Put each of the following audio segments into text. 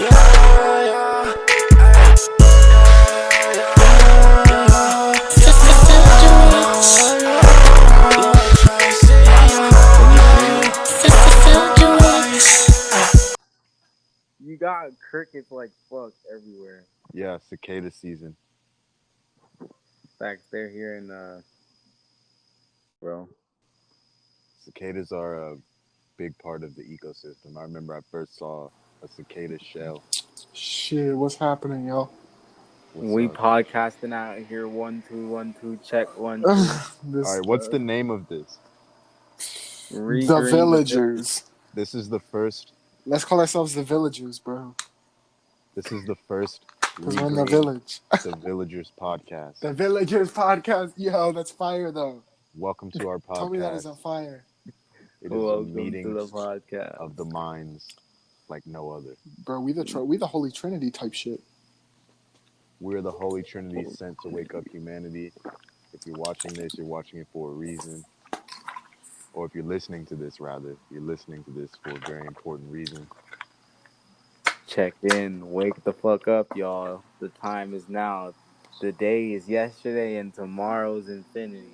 You got crickets like fuck everywhere. Yeah, cicada season. In fact, they're here in bro. Cicadas are a big part of the ecosystem. I remember I first saw a cicada shell. Shit, what's happening, y'all? What's We up? podcasting out here. 1 2 1 2 check 1 2. All This right, what's the name of this? the Regreen Village. villagers. This is the first. Let's call ourselves the villagers, bro. This is the first Because we're in the Regreen village. the Villagers podcast. The villagers podcast. Yo, that's fire though. Welcome to our Tell me that is podcast. on fire. It is a Welcome to meeting the podcast. of the minds like no other. Bro, we the Holy Trinity type shit. We're the Holy Trinity sent to wake up humanity. If you're watching this, you're watching it for a reason. Or if you're listening to this, rather, you're listening to this for a very important reason. Check in. Wake the fuck up, y'all. The time is now. The day is yesterday and tomorrow's infinity.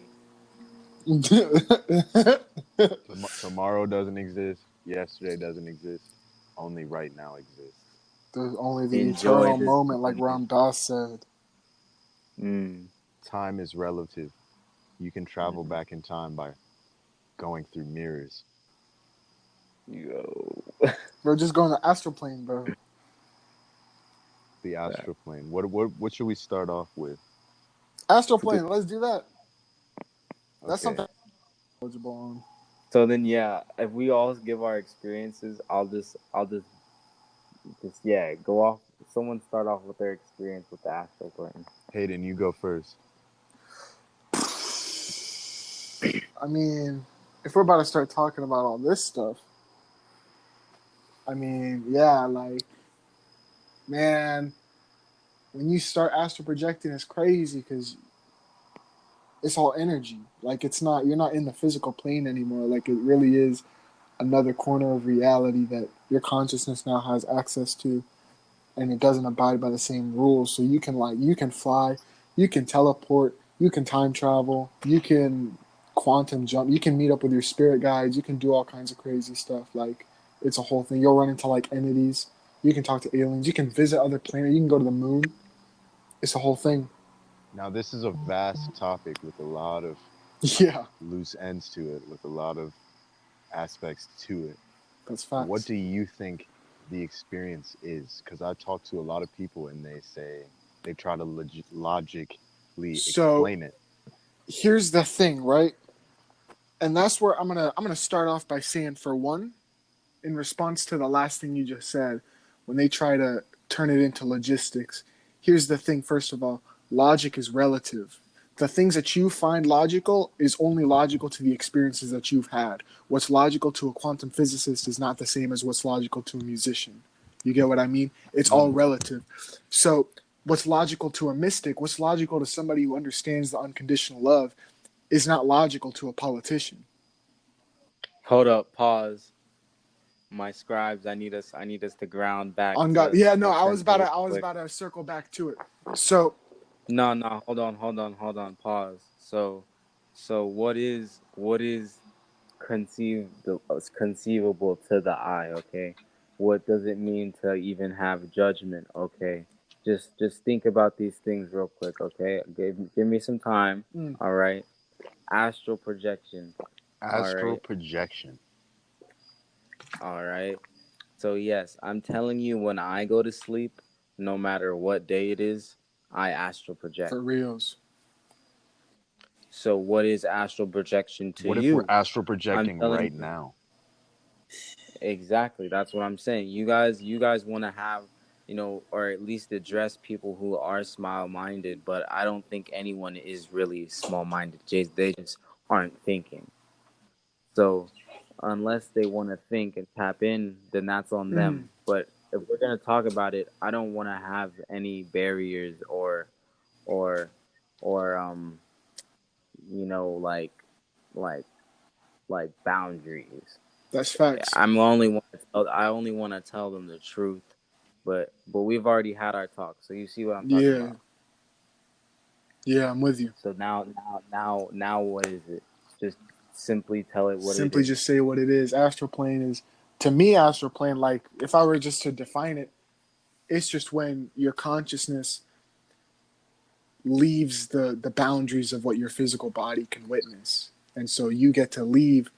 Tomorrow doesn't exist. Yesterday doesn't exist. Only right now exists. There's only the Enjoy eternal this moment, like moment. Ram Dass said. Time is relative. You can travel back in time by going through mirrors. Yo. We're just going to astral plane, bro. The astral plane. What should we start off with? Astral plane, let's do that. That's Okay. something eligible on. So then, yeah, if we all give our experiences, I'll just go off. Someone start off with their experience with the astral plane. Hayden, you go first. I mean, if we're about to start talking about all this stuff, I mean, yeah, like, man, when you start astral projecting, it's crazy because it's all energy. Like, you're not in the physical plane anymore. Like, it really is another corner of reality that your consciousness now has access to, and it doesn't abide by the same rules. So you can fly, you can teleport, you can time travel, you can quantum jump, you can meet up with your spirit guides, you can do all kinds of crazy stuff. Like, it's a whole thing. You'll run into like entities, you can talk to aliens, you can visit other planets, you can go to the moon. It's a whole thing. Now, this is a vast topic with a lot of Yeah, loose ends to it, with a lot of aspects to it. that's facts. What do you think the experience is? Because I talk to a lot of people and they try to logically explain it. Here's the thing, right? And that's where I'm gonna start off by saying, for one, in response to the last thing you just said, when they try to turn it into logistics, here's the thing. First of all, logic is relative. The things that you find logical is only logical to the experiences that you've had. What's logical to a quantum physicist is not the same as what's logical to a musician. You get what I mean? It's all relative. So what's logical to a mystic, what's logical to somebody who understands the unconditional love, is not logical to a politician. Hold up, pause. My scribes, I need us to ground back. On God, yeah, no, the I was quick. about to circle back to it. So No, hold on, pause. So what is conceivable to the eye? Okay, what does it mean to even have judgment? Okay, just think about these things real quick. Okay, give me some time. All right, astral projection. Astral projection. All right. So yes, I'm telling you, when I go to sleep, no matter what day it is, I astral project. for reals. So what is astral projection to What if you? we're astral projecting right you, now? Exactly. That's what I'm saying. You guys want to have, or at least address people who are small-minded, but I don't think anyone is really small-minded. They just aren't thinking. So unless they want to think and tap in, then that's on them. But if we're going to talk about it, I don't want to have any barriers or like like boundaries. That's facts. I only want to tell them the truth, but we've already had our talk, so you see what I'm talking Yeah. about. Yeah, I'm with you. So now, what is it? Just simply tell it what it Simply is. just say what it is. Astral plane is, to me, astral plane, like, if I were just to define it, it's just when your consciousness leaves the boundaries of what your physical body can witness. And so you get to leave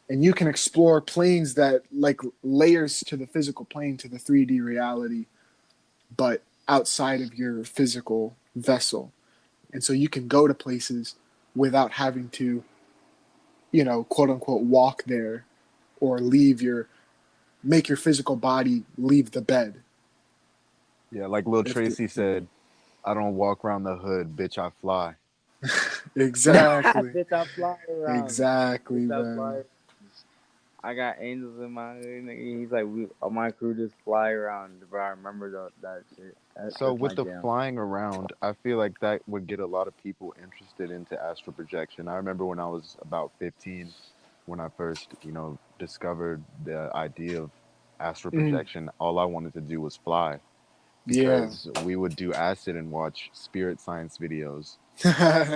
and you can explore planes that, like, layers to the physical plane, to the 3D reality, but outside of your physical vessel. And so you can go to places without having to, quote unquote, walk there or make your physical body leave the bed. Yeah, like Lil If the, Tracy said, I don't walk around the hood, bitch, I fly. exactly, Bitch, I fly around. exactly, Bitch, I man. fly. I got angels in my hood. Nigga. He's like, we, my crew just fly around, bro. I remember that shit. So That's with my the jam. flying around, I feel like that would get a lot of people interested into astral projection. I remember when I was about 15, when I first, discovered the idea of astral Mm, projection, all I wanted to do was fly yeah. because we would do acid and watch spirit science videos.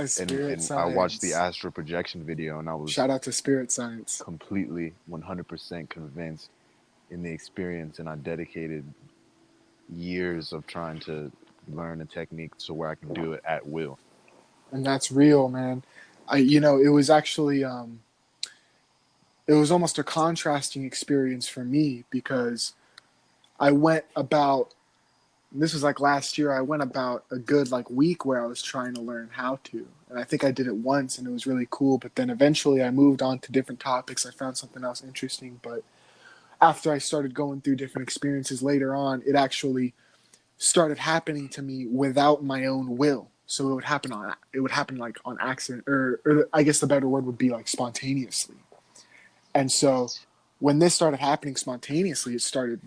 Spirit And I watched the science. astral projection video and I was Shout out to spirit science. completely 100% convinced in the experience, and I dedicated years of trying to learn a technique to where I can do it at will. And that's real, man. It was actually, it was almost a contrasting experience for me because I went about, this was like last year, I went about a good like week where I was trying to learn how to. And I think I did it once and it was really cool. But then eventually I moved on to different topics. I found something else interesting. But after I started going through different experiences later on, it actually started happening to me without my own will. So it would happen like on accident, or I guess the better word would be like spontaneously. And so when this started happening spontaneously, it started,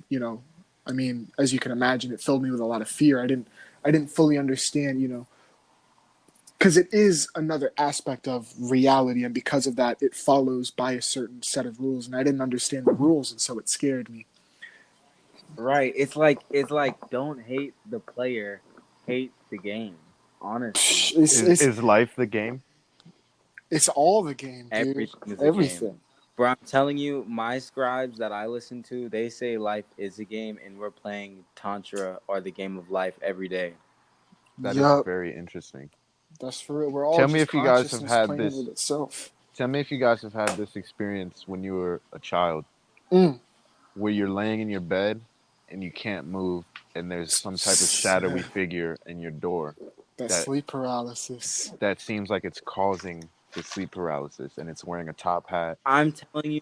I mean, as you can imagine, it filled me with a lot of fear. I didn't fully understand, because it is another aspect of reality, and because of that, it follows by a certain set of rules, and I didn't understand the rules, and so it scared me. Right. It's like don't hate the player, hate the game. Honestly, It's Is it's is life the game? it's all the game, dude. everything is a game. Everything. Bro, I'm telling you, my scribes that I listen to, they say life is a game, and we're playing Tantra or the game of life every day. That is Yup, very interesting. that's for real. We're all Tell me just if you guys have consciousness had playing this. with itself. Tell me if you guys have had this experience when you were a child, Mm. where you're laying in your bed and you can't move, and there's some type of shadowy figure in your door That that sleep paralysis. that seems like it's causing the sleep paralysis, and it's wearing a top hat. I'm telling you,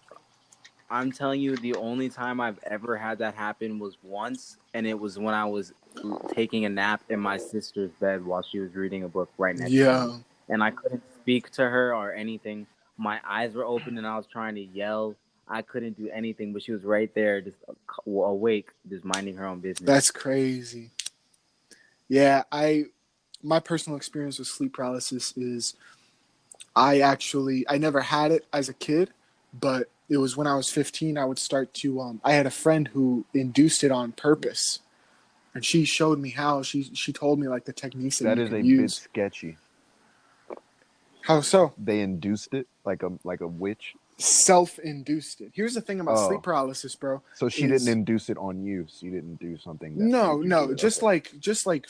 I'm telling you, the only time I've ever had that happen was once, and it was when I was taking a nap in my sister's bed while she was reading a book right next to me. Yeah, And I couldn't speak to her or anything. My eyes were open and I was trying to yell. I couldn't do anything, but she was right there, just awake, just minding her own business. that's crazy. Yeah, my personal experience with sleep paralysis is I never had it as a kid, but it was when I was 15 I would start to I had a friend who induced it on purpose, and she showed me how. She told me like the techniques that That you is can a bit use. sketchy. How so? They induced it like a witch. Self-induced it. Here's the thing about sleep Oh, paralysis, bro, so she didn't is induce it on you. She didn't do something that no, made you do no, it. Okay. just like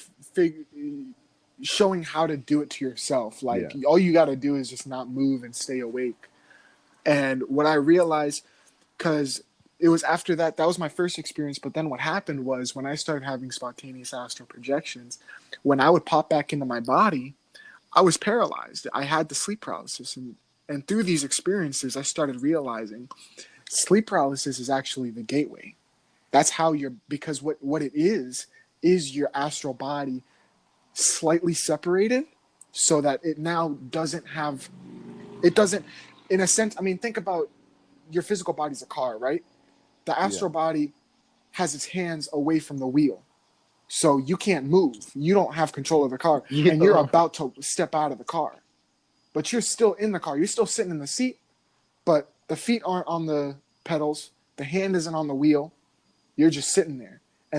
showing how to do it to yourself. Like Yeah. all you got to do is just not move and stay awake. And what I realized, because it was after that, that was my first experience. But then what happened was when I started having spontaneous astral projections, when I would pop back into my body, I was paralyzed. I had the sleep paralysis. And through these experiences, I started realizing sleep paralysis is actually the gateway. That's how because what it is your astral body slightly separated so that it now doesn't, in a sense, I mean, think about your physical body's a car, right? The Yeah. astral body has its hands away from the wheel. So you can't move. You don't have control of the car. And you're Yo, about to step out of the car. But you're still in the car. You're still sitting in the seat, but the feet aren't on the pedals. The hand isn't on the wheel. You're just sitting there.